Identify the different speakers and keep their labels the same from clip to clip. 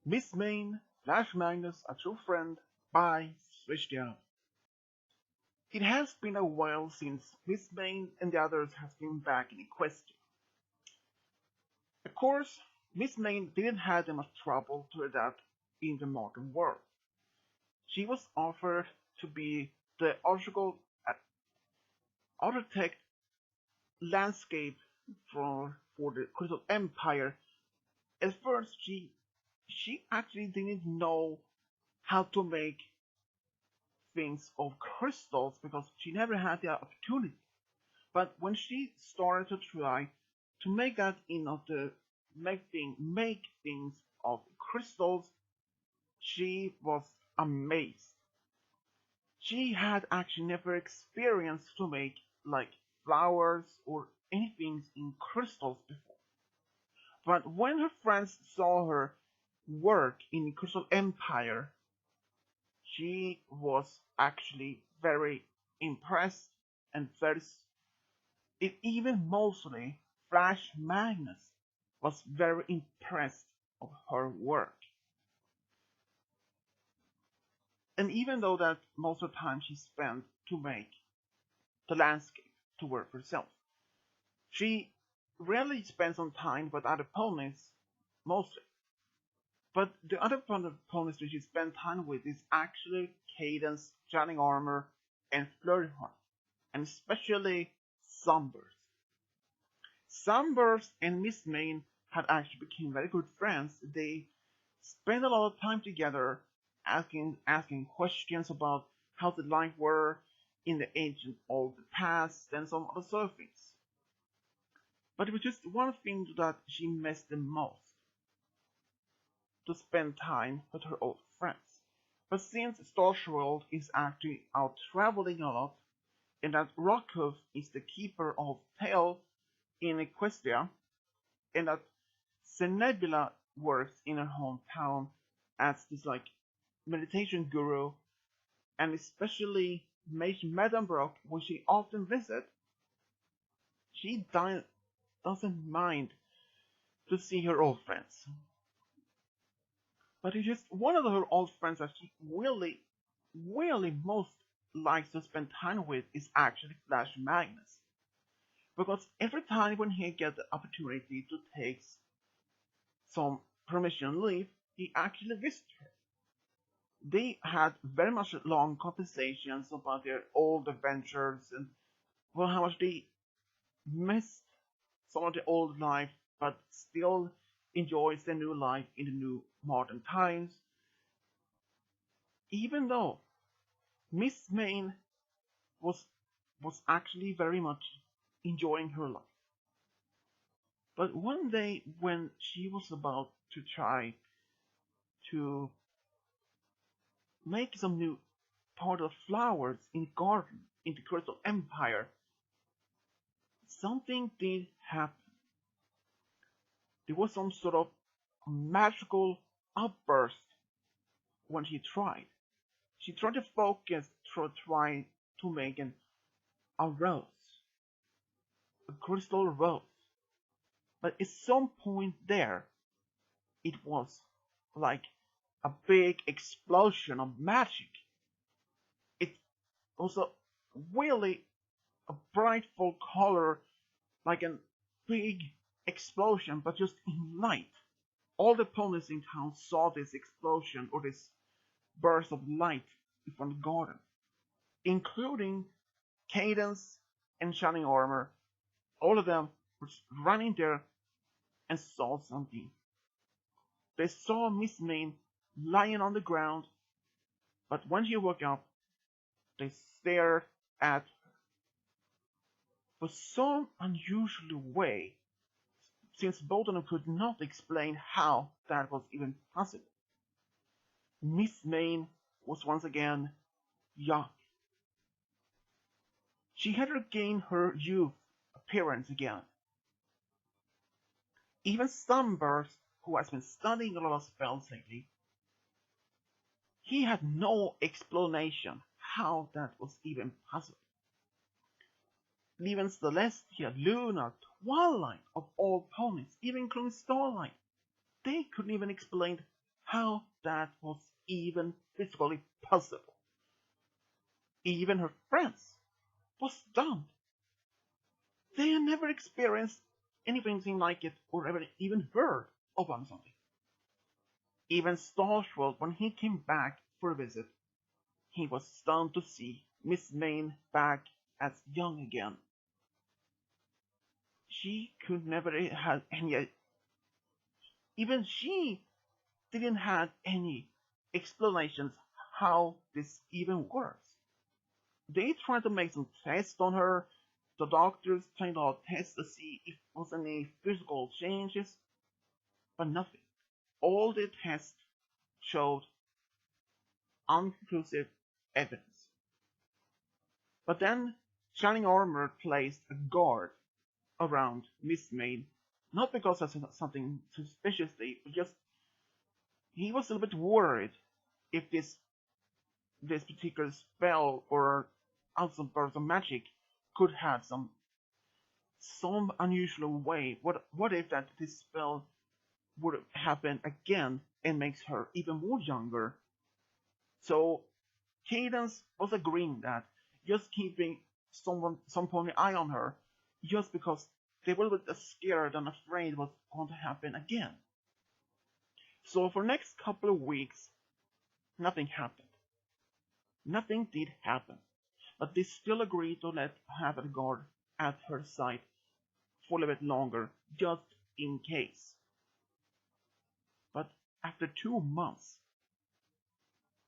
Speaker 1: Mistmane, Flash Magnus, A True Friend by Switched Out. It has been a while since Mistmane and the others have been back in Equestria. Of course, Mistmane didn't have that much trouble to adapt in the modern world. She was offered to be the architect landscape for the Crystal Empire. At first, she actually didn't know how to make things of crystals because she never had the opportunity. But when she started to try to make that make things of crystals, she was amazed. She had actually never experienced to make like flowers or anything in crystals before. But when her friends saw her work in the Crystal Empire, she was actually very impressed and even mostly Flash Magnus was very impressed of her work. And even though that most of the time she spent to make the landscape to work herself, she rarely spent some time with other opponents, mostly. But the other opponents that she spent time with is actually Cadence, Shining Armor, and Flurry Heart, and especially Sunburst. Sunburst and Mistmane had actually become very good friends. They spent a lot of time together asking questions about how the life were in the ancient old past and some other sort of things. But it was just one thing that she missed the most, to spend time with her old friends. But since Starsworld is actually out traveling a lot, and that Rockhoof is the keeper of Tail in Equestria, and that Cenebula works in her hometown as this like meditation guru, and especially Mage Medenbrook, which she often visits, she doesn't mind to see her old friends. But it's just one of her old friends that she really most likes to spend time with is actually Flash Magnus. Because every time when he gets the opportunity to take some permission leave, he actually visits her. They had very much long conversations about their old adventures and well how much they missed some of the old life but still enjoys the new life in the new modern times. Even though Mistmane was actually very much enjoying her life. But one day when she was about to try to make some new pot of flowers in the garden in the Crystal Empire, something did happen. There was some sort of magical outburst when she tried. She tried to focus to try to make a rose, a crystal rose. But at some point there, it was like a big explosion of magic. It was a really a bright full color, like a big explosion, but just in light. All the opponents in town saw this explosion or this burst of light from the garden, including Cadence and Shining Armor. All of them were running there and saw something. They saw Mistmane lying on the ground, but when she woke up, they stared at her. For some unusual way, since both of them could not explain how that was even possible, Mistmane was once again young. She had regained her youth appearance again. Even Sunburst, who has been studying a lot of spells lately, he had no explanation how that was even possible. Even Celestia, Luna, Twilight, of all opponents, even including Starlight, they couldn't even explain how that was even physically possible. Even her friends was stunned. They had never experienced anything like it or ever even heard of something. Even startled when he came back for a visit, he was stunned to see Mistmane back as young again. She could never have any, even she didn't have any explanations how this even works. They tried to make some tests on her. The doctors tried out tests to see if there was any physical changes, but nothing. All the tests showed unconclusive evidence. But then Shining Armor placed a guard around Mistmane, not because of something suspiciously, but just he was a little bit worried if this particular spell or outburst of magic could have some unusual way. What if that this spell would happen again and makes her even more younger? So Cadence was agreeing that just keeping some point eye on her, just because they were a little bit scared and afraid what's going to happen again. So for the next couple of weeks, nothing happened. Nothing did happen, but they still agreed to have a guard at her side for a little bit longer, just in case. But after 2 months,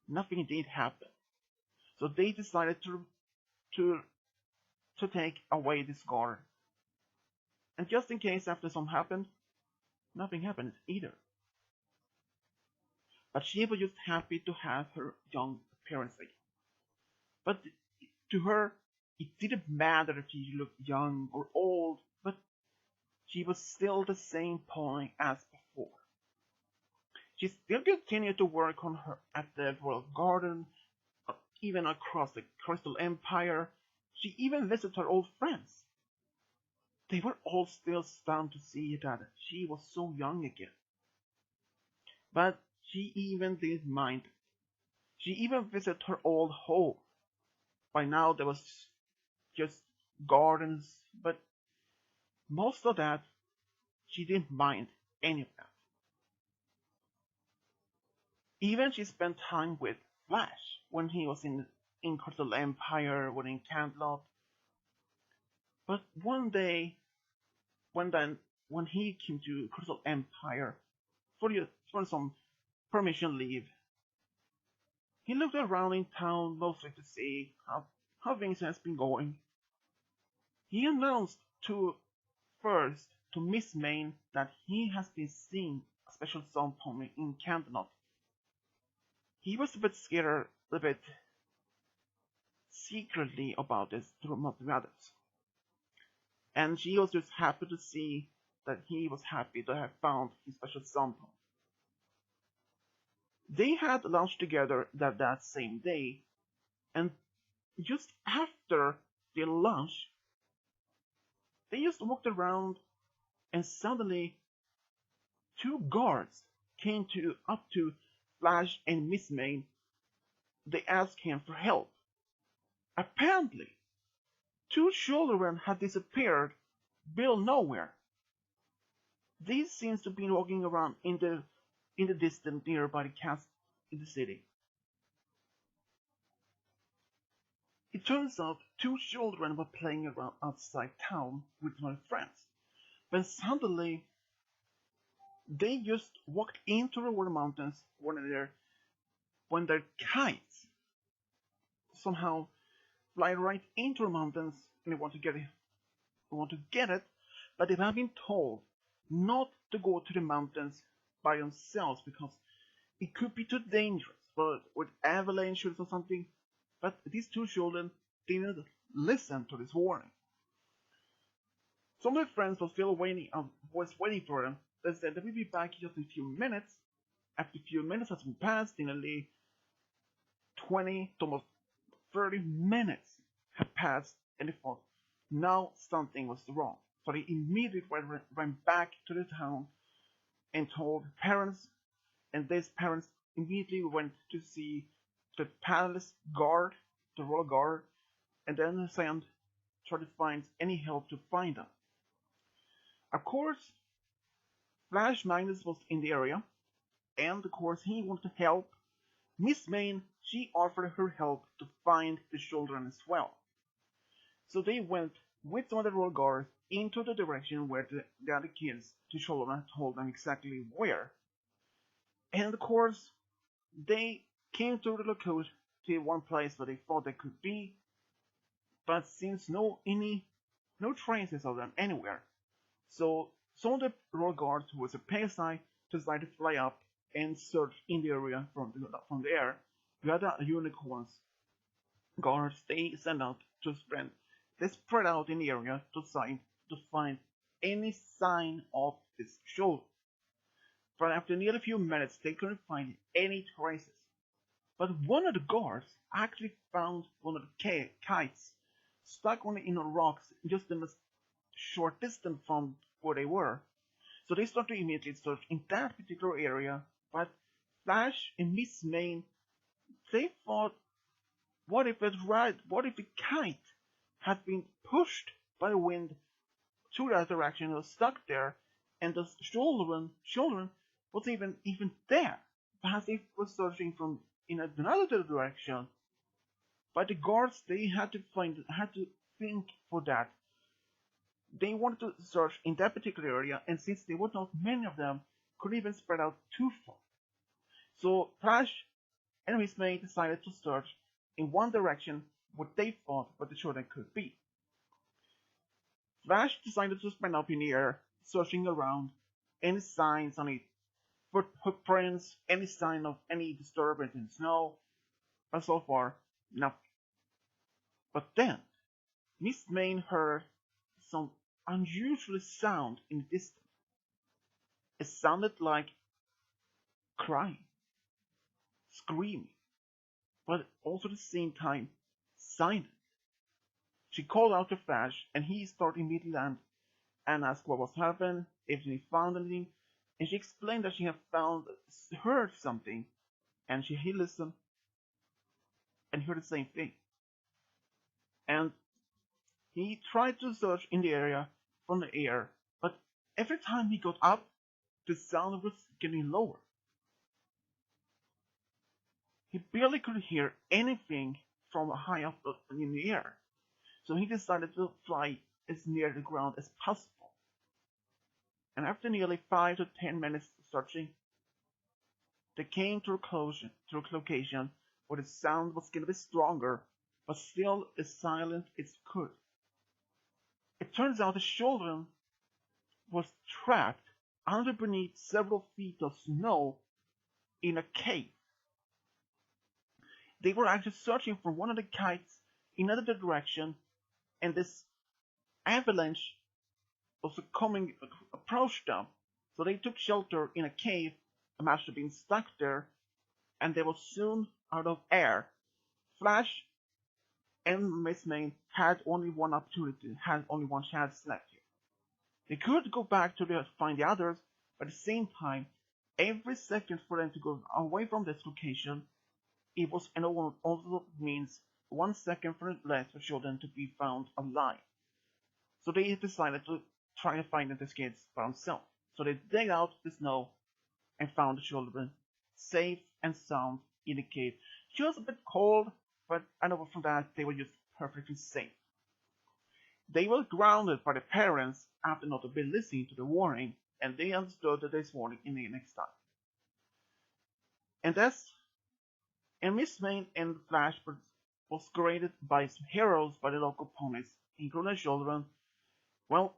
Speaker 1: nothing did happen. So they decided to take away this guard. And just in case after some happened, nothing happened either. But she was just happy to have her young appearance again. But to her, it didn't matter if she looked young or old, but she was still the same pony as before. She still continued to work on her at the Royal Garden, even across the Crystal Empire. She even visited her old friends. They were all still stunned to see that she was so young again. But she even didn't mind. She even visited her old home. By now there was just gardens, but most of that she didn't mind any of that. Even she spent time with Flash when he was in Crystal Empire or in Cantlot. But one day, when he came to Crystal Empire for some permission leave, he looked around in town mostly to see how things has been going. He announced first to Mistmane that he has been seeing a special sound pony in Cantlot. He was a bit scared, a bit secretly about this to most of the others. And she was just happy to see that he was happy to have found his special sound pony. They had lunch together that same day, and just after their lunch, they just walked around, and suddenly two guards came up to Flash and Mistmane. They asked him for help. Apparently, two children had disappeared below nowhere. These seems to be walking around in the distance nearby the castle in the city. It turns out two children were playing around outside town with my friends, but suddenly they just walked into the Water Mountains when their kites somehow fly right into the mountains and they want to get it, but they have been told not to go to the mountains by themselves because it could be too dangerous with avalanches or something. But these two children didn't listen to this warning. Some of their friends was still waiting for them. They said they will be back just in a few minutes. After a few minutes has passed, nearly 20 to almost 30 minutes have passed, and they thought now something was wrong. So they immediately went back to the town and told parents and these parents immediately went to see the palace guard, the royal guard, and then tried to find any help to find them. Of course, Flash Magnus was in the area, and of course he wanted to help. Mistmane, she offered her help to find the children as well. So they went with some of the royal guards into the direction where the other kids, the children, told them exactly where. And of course, they came to the location, to one place where they thought they could be, but since no traces of them anywhere, so some of the royal guards who was a PSI decided to fly up and search in the area from the air. The other unicorns guards they sent out to spread out in the area to find any sign of this shoulder. But after nearly a few minutes, they couldn't find any traces. But one of the guards actually found one of the kites stuck in the rocks just in a short distance from where they were. So they started to immediately search in that particular area, but Flash and Mistmane, they thought, what if the kite had been pushed by the wind to that direction and was stuck there, and the children was even there, perhaps they were searching from in another direction. But the guards they had to think for that. They wanted to search in that particular area, and since there were not many of them, could even spread out too far. So Flash and Mistmane decided to search in one direction what they thought what the children could be. Flash decided to spread out in the air, searching around any signs on it, footprints, any sign of any disturbance in snow, but so far nothing. But then Mistmane heard some unusual sound in the distance. It sounded like crying, screaming, but also at the same time silent. She called out to Flash, and he started immediately and asked what was happened, if he found anything, and she explained that she had heard something, and he listened and heard the same thing. And he tried to search in the area from the air, but every time he got up, the sound was getting lower. He barely could hear anything from high up in the air, so he decided to fly as near the ground as possible. And after nearly 5 to 10 minutes searching, they came to a location where the sound was getting a bit stronger, but still as silent as it could. It turns out the children was trapped beneath several feet of snow in a cave. They were actually searching for one of the kites in another direction, and this avalanche was approached them. So they took shelter in a cave, after being stuck there, and they were soon out of air. Flash and Mistmane had only one opportunity, had only one chance left here. They could go back to find the others, but at the same time, every second for them to go away from this location, it was and also means 1 second for less for children to be found alive. So they decided to try to find the kids by themselves. So they dug out the snow and found the children safe and sound in the cave. Just a bit cold, but I know from that they were just perfectly safe. They were grounded by the parents after not have been listening to the warning, and they understood this warning in the next time. And Mistmane and Flash was graded by some heroes by the local ponies, including the children. Well,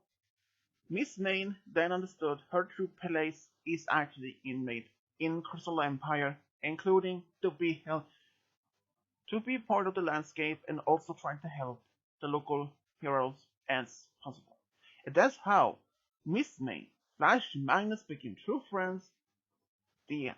Speaker 1: Mistmane then understood her true place is actually inmate in Crystal Empire, including to be part of the landscape and also trying to help the local heroes as possible. And that's how Mistmane, Flash, and Magnus became true friends. The end.